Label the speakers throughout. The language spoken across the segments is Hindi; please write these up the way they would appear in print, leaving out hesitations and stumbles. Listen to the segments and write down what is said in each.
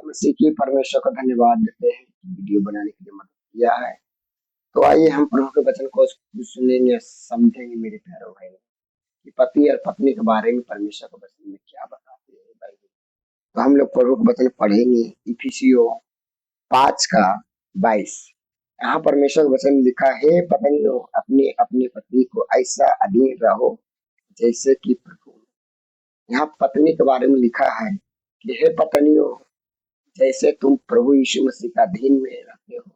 Speaker 1: मसीह की परमेश्वर को धन्यवाद देते हैं कि वीडियो बनाने के लिए मदद किया है। तो आइए हम प्रभु के वचन को सुनेंगे, समझेंगे मेरे प्यारे भाई कि पति और पत्नी के बारे में परमेश्वर के वचन में क्या बताते हैं बाइबल। तो हम लोग प्रभु के वचन पढ़ेंगे। इफिसियों 5:22। यहाँ परमेश्वर के वचन में लिखा है, पत्नियों अपने अपने पति को ऐसा अधीन रहो जैसे कि प्रभु। यहाँ पत्नी के बारे में लिखा है कि हे पत्नियों, जैसे तुम प्रभु यीशु मसीह का अधीन में रहते हो,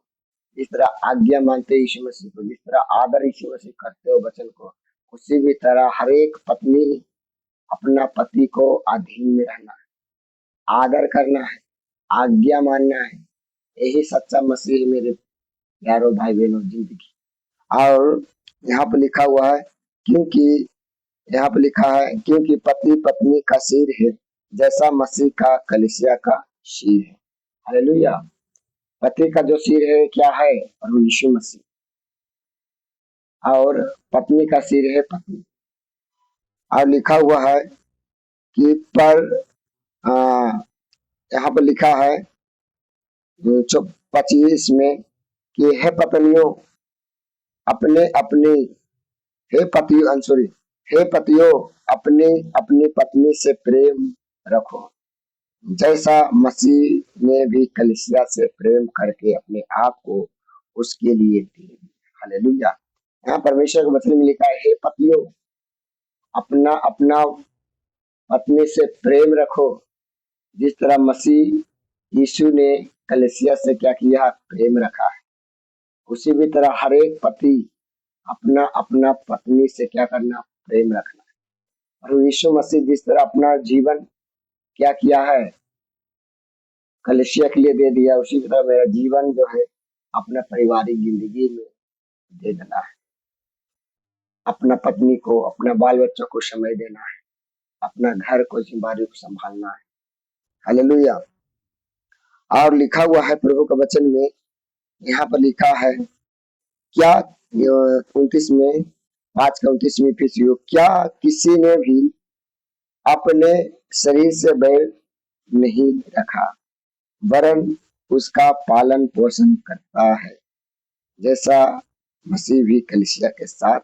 Speaker 1: जिस तरह आज्ञा मानते हो यीशु मसीह को, जिस तरह आदर यीशु मसीह करते हो वचन को, उसी भी तरह हर एक पत्नी अपना पति को अधीन में रहना है, आदर करना है, आज्ञा मानना है। यही सच्चा मसीह है मेरे प्यारों भाई बहनों जिंदगी। और यहाँ पर लिखा हुआ है क्योंकि पति पत्नी का सिर है, जैसा मसीह का कलीसिया का सिर है। हालेलुया। पति का जो सिर है क्या है? प्रभु यीशु मसीह। और पत्नी का सिर है पत्नी। और लिखा हुआ है कि यहाँ पर लिखा है 25 में कि हे पत्नियों अपने अपने हे पतियों सॉरी हे पतियों अपने अपनी पत्नी से प्रेम रखो, जैसा मसीह ने भी कलीसिया से प्रेम करके अपने आप को उसके लिए दे दिया। हालेलुया। यहाँ परमेश्वर के वचन में लिखा है, हे पतियों अपना अपना पत्नी से प्रेम रखो, जिस तरह मसीह यीशु ने कलीसिया से क्या किया? प्रेम रखा है। उसी भी तरह हर एक पति अपना अपना पत्नी से क्या करना? प्रेम रखना है। और यीशु मसीह जिस तरह अपना जीवन क्या किया है? कलीसिया के लिए दे दिया, उसी तरह मेरा जीवन जो है अपना पारिवारिक जिंदगी में दे देना है। अपना पत्नी को, अपना बाल बच्चों को समय देना है, अपना घर को, जिम्मेदारी को संभालना है। हालेलुया। और लिखा हुआ है प्रभु के वचन में, यहाँ पर लिखा है क्या 29 में 5:29 में इफिसियों, क्या किसी ने भी अपने शरीर से बैर नहीं रखा, वरन उसका पालन पोषण करता है, जैसा मसीह भी कलीसिया के साथ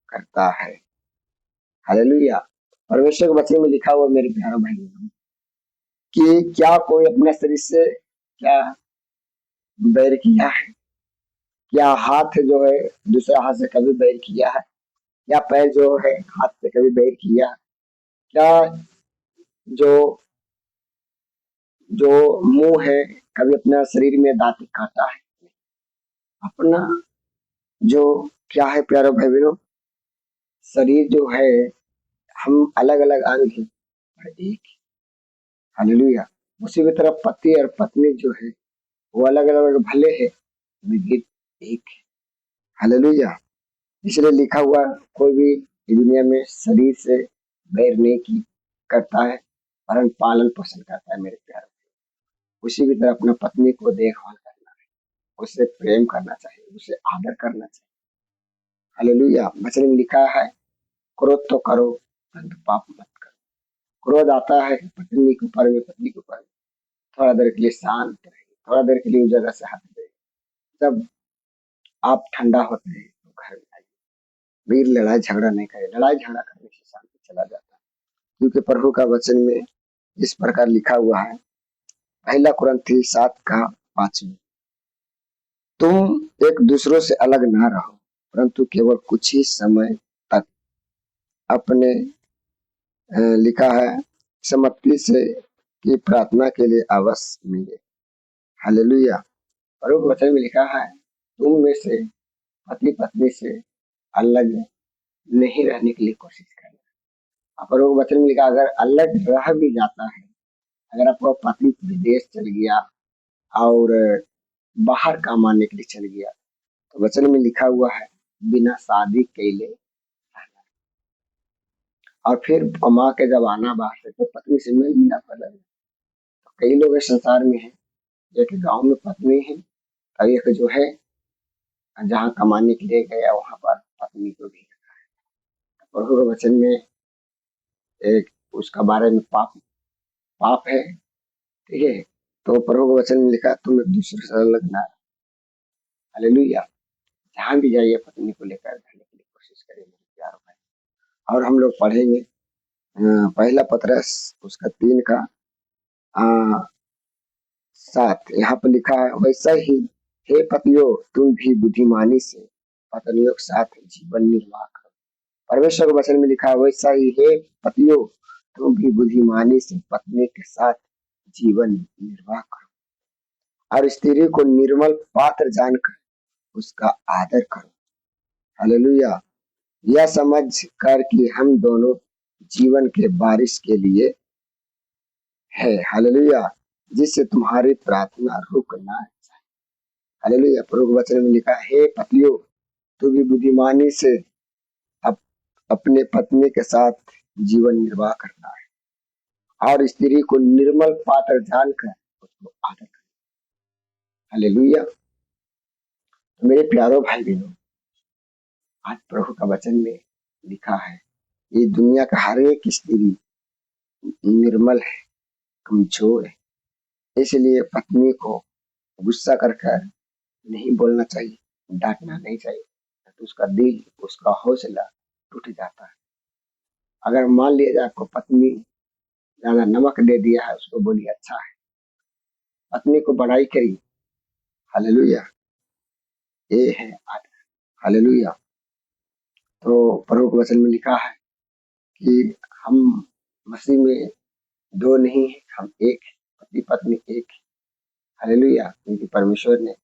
Speaker 1: करता है। हालेलुया। परमेश्वर के वचन में लिखा हुआ मेरे प्यारे भाई कि क्या कोई अपने शरीर से क्या बैर किया है? क्या हाथ जो है दूसरे हाथ से कभी बैर किया है? क्या पैर जो है हाथ से कभी बैर किया? क्या जो जो मुंह है कभी अपना शरीर में दांत काटा है? अपना जो क्या है प्यारे भाई बहनों, शरीर जो है, हम अलग अलग अंग हैं पर एक है। हालेलुया। उसी की तरह पति और पत्नी जो है वो अलग अलग भले है लेकिन एक है। हालेलुया। इसलिए लिखा हुआ कोई भी दुनिया में शरीर से बैर नहीं की करता है, परंतु पालन पोषण करता है मेरे प्यारे। उसी की तरह अपना पत्नी को देखभाल करना है, उससे प्रेम करना चाहिए, उसे आदर करना चाहिए। हालेलुया। वचन में लिखा है क्रोध तो करो परंतु पाप मत करो। क्रोध आता है पत्नी के ऊपर में, पत्नी के ऊपर में, थोड़ा देर के लिए शांत रहे, थोड़ा देर के लिए उस जगह से हट गए। जब आप ठंडा होते हैं तो घर में आइए। वीर लड़ाई झगड़ा नहीं करे, लड़ाई झगड़ा करने से शांति चला जाता है। क्योंकि प्रभु का वचन में इस प्रकार लिखा हुआ है, पहला कुरिन्थी 7:5 में, तुम एक दूसरों से अलग ना रहो, परंतु केवल कुछ ही समय तक अपने लिखा है सम्मति से की प्रार्थना के लिए अवश्य मिले। हालेलुया। प्रभु के वचन में लिखा है तुम में से पति पत्नी से अलग नहीं रहने के लिए कोशिश करना। प्रभु के वचन में लिखा अगर अलग रह भी जाता है, अगर आपका पति विदेश चल गया और बाहर काम आने के लिए चल गया, तो वचन में लिखा हुआ है बिना शादी कैले रहना। और फिर कमा के जब आना बाहर से तो पत्नी से मिल मिला पड़ा। तो कई लोग इस संसार में हैं, एक गांव में पत्नी है और एक जो है जहाँ कमाने के लिए गया वहां पर पत्नी को भी रखा है। प्रभु के वचन में एक उसका बारे में पाप पाप है, ठीक है, तो प्रभु के वचन में लिखा, तुम एक दूसरे से अलग ना। हालेलुया। जहां भी जाइए पत्नी को लेकर रहने के लिए कोशिश करिए मेरे प्यारे भाई। और हम लोग पढ़ेंगे पहला पतरस उसका 3 का 7। यहाँ पर लिखा है, वैसा ही हे पतियों तुम भी बुद्धिमानी से पत्नियों के साथ जीवन निर्वाह करो। परमेश्वर के वचन में लिखा है, वैसा ही हे पतियों तुम भी बुद्धिमानी से पत्नी के साथ जीवन निर्वाह करो और स्त्री को निर्मल पात्र जानकर उसका आदर करो। हालेलुया। यह समझ कर कि हम दोनों जीवन के बारिश के लिए है। हालेलुया। जिससे तुम्हारी प्रार्थना रुक ना जाए। हालेलुया। प्रभु के वचन में लिखा है, हे पतियों तू भी बुद्धिमानी से अप, अपने पत्नी के साथ जीवन निर्वाह करना है और स्त्री को निर्मल पात्र जानकर उसको आदर करना। हालेलुया। तो मेरे प्यारो भाई बहनों, आज प्रभु का वचन में लिखा है, ये दुनिया का हर एक स्त्री निर्मल है, कमजोर है, इसलिए पत्नी को गुस्सा कर कर नहीं बोलना चाहिए, डांटना नहीं चाहिए, तो उसका दिल, उसका हौसला टूट जाता है। अगर मान लिया जाए आपको पत्नी ज्यादा नमक दे दिया है, उसको बोलिए अच्छा है, पत्नी को बड़ाई करिए। हालेलुया। ये है आदत। हालेलुया। तो प्रभु के वचन में लिखा है कि हम मसीह में दो नहीं है, हम एक है, पति पत्नी एक है। हालेलुया। क्योंकि परमेश्वर ने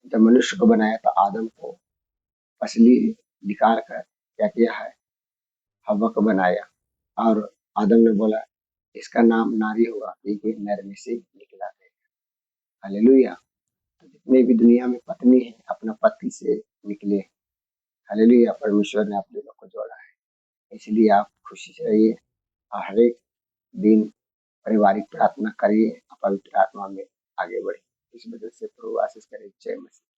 Speaker 1: जब मनुष्य को बनाया तो आदम को पसली निकाल कर क्या किया है, हव्वा को बनाया और आदम ने बोला इसका नाम नारी होगा क्योंकि नर में से निकला है। हालेलुया। तो जितने भी दुनिया में पत्नी है अपना पति से निकले। हालेलुया। परमेश्वर ने आप दोनों को जोड़ा है, इसलिए आप खुशी से रहिए और हर एक दिन पारिवारिक प्रार्थना करिए, पवित्र आत्मा में आगे बढ़िए। इस वजह से प्रभु आशीष करे। जय मसीह।